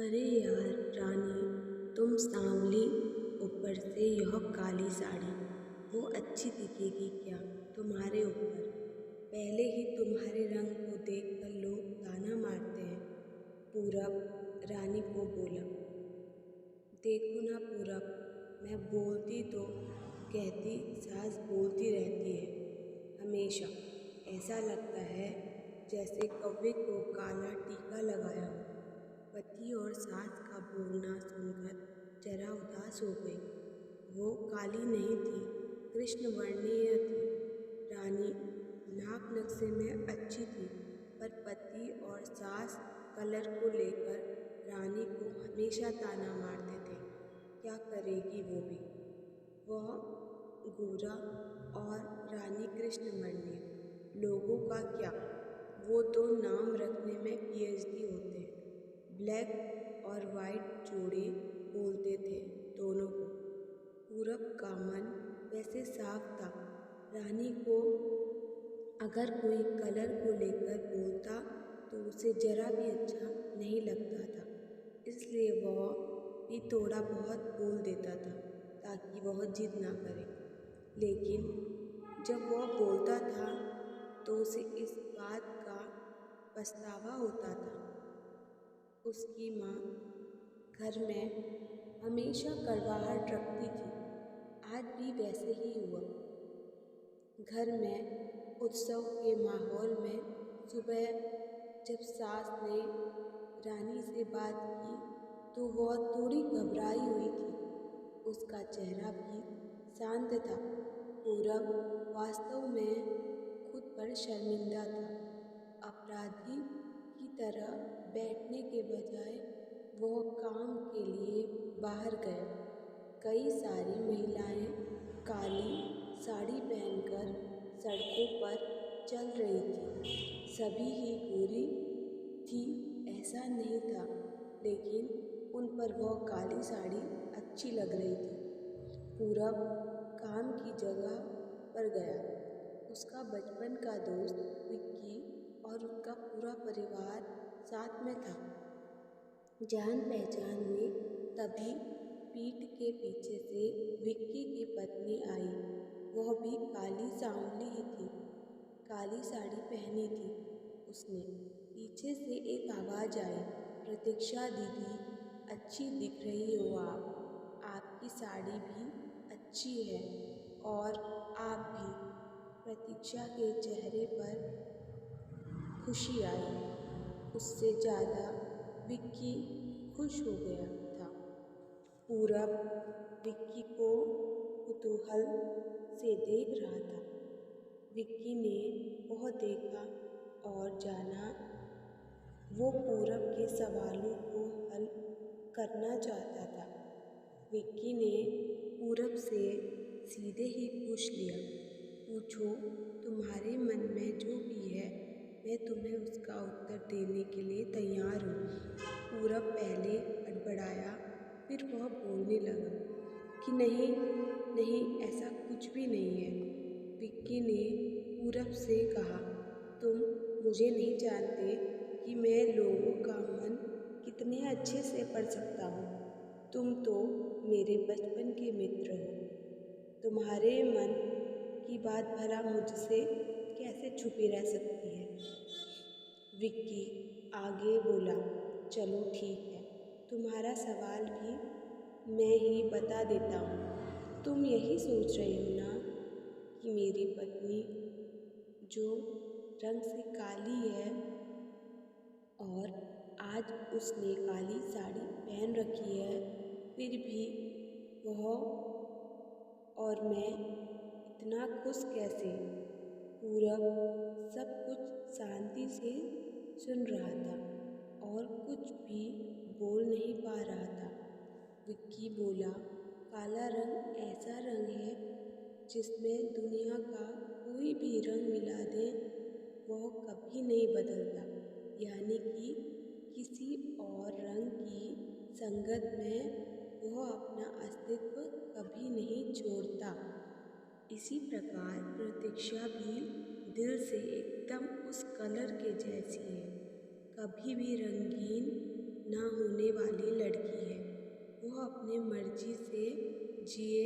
अरे यार रानी, तुम सांवली, ऊपर से यह काली साड़ी, वो अच्छी दिखेगी क्या तुम्हारे ऊपर? पहले ही तुम्हारे रंग को देखकर लोग ताना मारते हैं। पूरब रानी को बोला। देखो ना पूरब, मैं बोलती तो कहती सास बोलती रहती है हमेशा। ऐसा लगता है जैसे कौवे को काला टीका लगाया हो। पति और सास का बोलना सुनकर जरा उदास हो गई। वो काली नहीं थी, कृष्ण वर्णीय थी। रानी नाक नक्शे में अच्छी थी, पर पति और सास कलर को लेकर रानी को हमेशा ताना मारते थे। क्या करेगी वो भी? वह गोरा और रानी कृष्ण वर्णीय। लोगों का क्या, वो तो नाम रखने में पीएचडी होते हैं। ब्लैक और वाइट जोड़े बोलते थे दोनों को। पूरब का मन वैसे साफ था। रानी को अगर कोई कलर को लेकर बोलता तो उसे जरा भी अच्छा नहीं लगता था, इसलिए वह भी थोड़ा बहुत बोल देता था ताकि वह जिद ना करे। लेकिन जब वह बोलता था तो उसे इस बात का पछतावा होता था। उसकी माँ घर में हमेशा कड़वाहट रखती थी। आज भी वैसे ही हुआ। घर में उत्सव के माहौल में सुबह जब सास ने रानी से बात की तो वह थोड़ी घबराई हुई थी। उसका चेहरा भी शांत था। पूरब वास्तव में खुद पर शर्मिंदा था। अपराधी की तरह बैठने के बजाय वह काम के लिए बाहर गया। कई सारी महिलाएं काली साड़ी पहनकर सड़कों पर चल रही थी। सभी ही गोरी थी ऐसा नहीं था, लेकिन उन पर वह काली साड़ी अच्छी लग रही थी। पूरब काम की जगह पर गया। उसका बचपन का दोस्त विक्की और उसका पूरा परिवार साथ में था। जान पहचान में तभी पीठ के पीछे से विक्की की पत्नी आई। वह भी काली सांवली ही थी। काली साड़ी पहनी थी उसने। पीछे से एक आवाज़ आई, प्रतीक्षा दीदी, अच्छी दिख रही हो आप। आपकी साड़ी भी अच्छी है और आप भी। प्रतीक्षा के चेहरे पर खुशी आई। उससे ज़्यादा विक्की खुश हो गया था। पूरब विक्की को कुतूहल से देख रहा था। विक्की ने वह देखा और जाना वो पूरब के सवालों को हल करना चाहता था। विक्की ने पूरब से सीधे ही पूछ लिया, पूछो, तुम्हारे मन में जो भी है मैं तुम्हें उसका उत्तर देने के लिए तैयार हूँ। पूरब पहले अड़बड़ाया, फिर वह बोलने लगा कि नहीं नहीं, ऐसा कुछ भी नहीं है। विक्की ने पूरब से कहा, तुम मुझे नहीं जानते कि मैं लोगों का मन कितने अच्छे से पढ़ सकता हूँ। तुम तो मेरे बचपन के मित्र हो। तुम्हारे मन की बात भला मुझसे कैसे छुपी रह सकती है? विक्की आगे बोला, चलो ठीक है, तुम्हारा सवाल भी मैं ही बता देता हूँ। तुम यही सोच रही हो ना कि मेरी पत्नी जो रंग से काली है और आज उसने काली साड़ी पहन रखी है, फिर भी वह और मैं इतना खुश कैसे? पूरब सब कुछ शांति से सुन रहा था और कुछ भी बोल नहीं पा रहा था। विक्की बोला, काला रंग ऐसा रंग है जिसमें दुनिया का कोई भी रंग मिला दे वह कभी नहीं बदलता, यानी कि किसी और रंग की संगत में वह अपना अस्तित्व कभी नहीं छोड़ता। इसी प्रकार प्रतीक्षा भी दिल से एकदम उस कलर के जैसी है, कभी भी रंगीन ना होने मानने वाली लड़की है। वह अपनी मर्जी से जिए,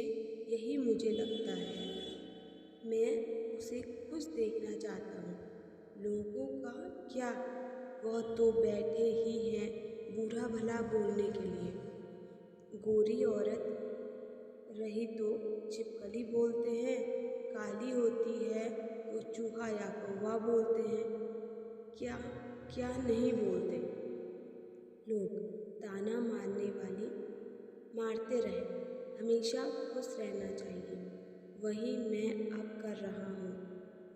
यही मुझे लगता है। मैं उसे खुश देखना चाहता हूँ। लोगों का क्या, वह तो बैठे ही हैं बुरा भला बोलने के लिए। गोरी औरत रही तो छिपकली बोलते हैं, काली होती है तो चूहा या कौवा बोलते हैं। क्या क्या नहीं बोलते। लोग ताना मारने वाली मारते रहे, हमेशा खुश रहना चाहिए। वही मैं अब कर रहा हूँ।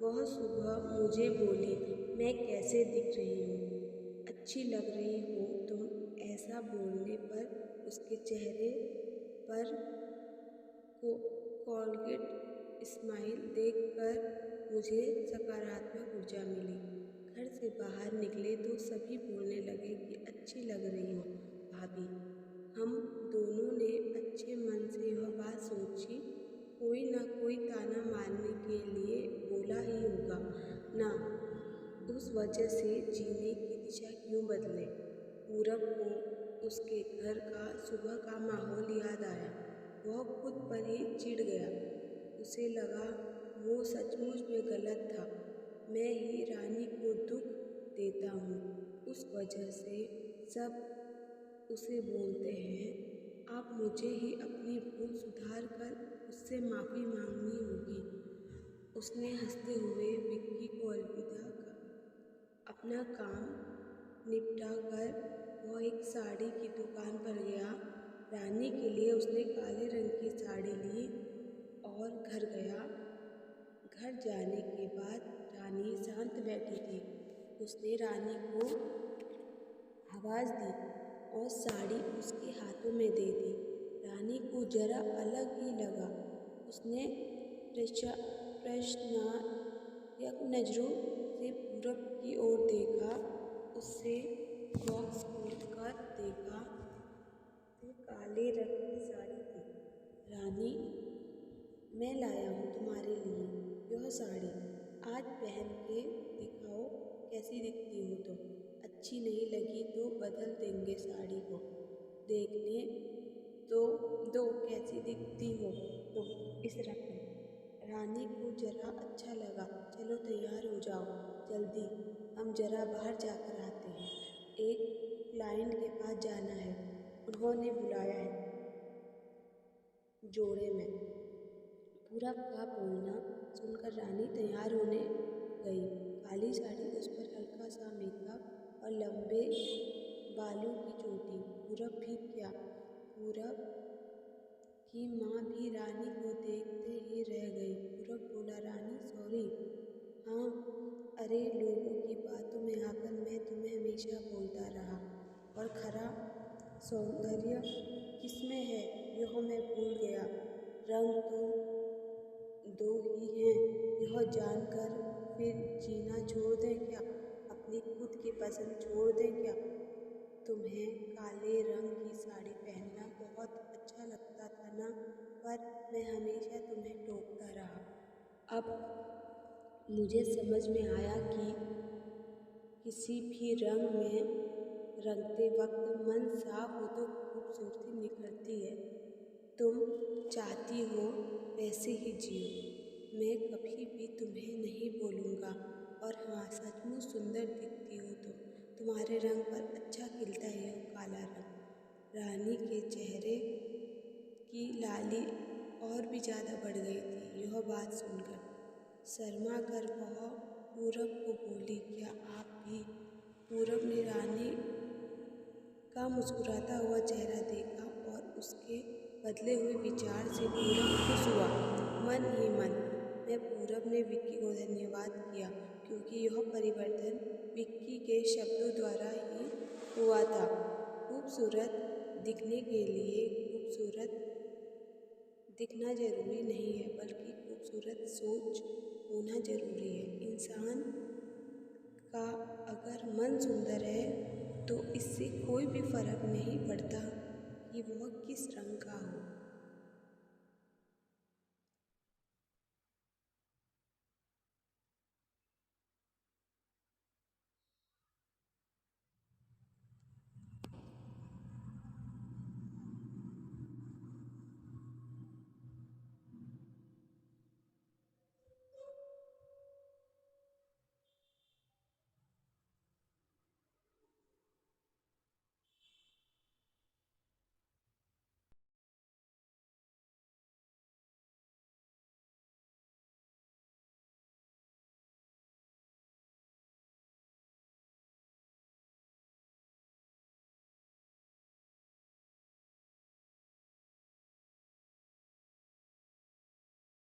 वह सुबह मुझे बोली, मैं कैसे दिख रही हूँ? अच्छी लग रही हो तुम। ऐसा बोलने पर उसके चेहरे पर कोलगेट स्माइल देखकर मुझे सकारात्मक ऊर्जा मिली। घर से बाहर निकले तो सभी बोलने लगे कि अच्छी लग रही हो भाभी। हम दोनों ने अच्छे मन से यह बात सोची, कोई ना कोई ताना मारने के लिए बोला ही होगा ना, उस वजह से जीने की दिशा क्यों बदले। पूरब को उसके घर का सुबह का माहौल याद आया। वह खुद पर ही चिढ़ गया। उसे लगा वो सचमुच में गलत था। मैं ही रानी को दुख देता हूँ, उस वजह से सब उसे बोलते हैं। अब मुझे ही अपनी भूल सुधार कर उससे माफ़ी मांगनी होगी। उसने हंसते हुए विक्की को अलविदा कहा। अपना काम निपटा कर वह एक साड़ी की दुकान पर गया। रानी के लिए उसने काले रंग की साड़ी ली और घर गया। घर जाने के बाद रानी शांत बैठी थी। उसने रानी को आवाज़ दी और साड़ी उसके हाथों में दे दी। रानी को जरा अलग ही लगा। उसने प्रश्नार्थक नज़रों से पूरब की ओर देखा। उससे बॉक्स खोलकर देखा तो काले रंग की साड़ी थी। रानी, मैं लाया हूँ तुम्हारे लिए यह साड़ी। आज पहन के दिखाओ कैसी दिखती हो तुम। अच्छी नहीं लगी तो बदल देंगे साड़ी को। देखने तो दो कैसी दिखती हो तुम इस रंग में। रानी को जरा अच्छा लगा। चलो तैयार हो जाओ जल्दी, हम जरा बाहर जाकर आते हैं। एक क्लाइंट के पास जाना है, उन्होंने बुलाया है। जोड़े में पूरब का बोलना सुनकर रानी तैयार होने गई। काली साड़ी, उस पर हल्का सा मेकअप और लंबे बालों की चोटी। पूरब भी क्या, पूरब की माँ भी रानी को देखते ही रह गई। पूरब बोला, रानी सॉरी। हाँ, अरे लोगों की बातों में आकर मैं तुम्हें हमेशा बोलता रहा। और खरा सौंदर्य किसमें है यह मैं भूल गया। रंग तो दो ही हैं, यह जानकर फिर जीना छोड़ दें क्या? अपनी खुद की पसंद छोड़ दें क्या? तुम्हें काले रंग की साड़ी पहनना बहुत अच्छा लगता था ना, पर मैं हमेशा तुम्हें टोकता रहा। अब मुझे समझ में आया कि किसी भी रंग में रंगते वक्त मन साफ हो तो खूबसूरती निखरती है। तुम चाहती हो वैसे ही जियो। मैं कभी भी तुम्हें नहीं बोलूँगा। और हाँ, सचमुच सुंदर दिखती हो तुम। तुम्हारे रंग पर अच्छा खिलता है यह काला रंग। रानी के चेहरे की लाली और भी ज़्यादा बढ़ गई थी यह बात सुनकर। शर्मा कर वह पूरब को बोली, क्या आप भी? पूरब ने रानी का मुस्कुराता हुआ चेहरा देखा और उसके बदले हुए विचार से पूरब खुश हुआ मन ही मन। मैं पूरब ने विक्की को धन्यवाद किया क्योंकि यह परिवर्तन विक्की के शब्दों द्वारा ही हुआ था। खूबसूरत दिखने के लिए खूबसूरत दिखना जरूरी नहीं है, बल्कि खूबसूरत सोच होना जरूरी है। इंसान का अगर मन सुंदर है तो इससे कोई भी फर्क नहीं पड़ता कि वह किस रंग का हो।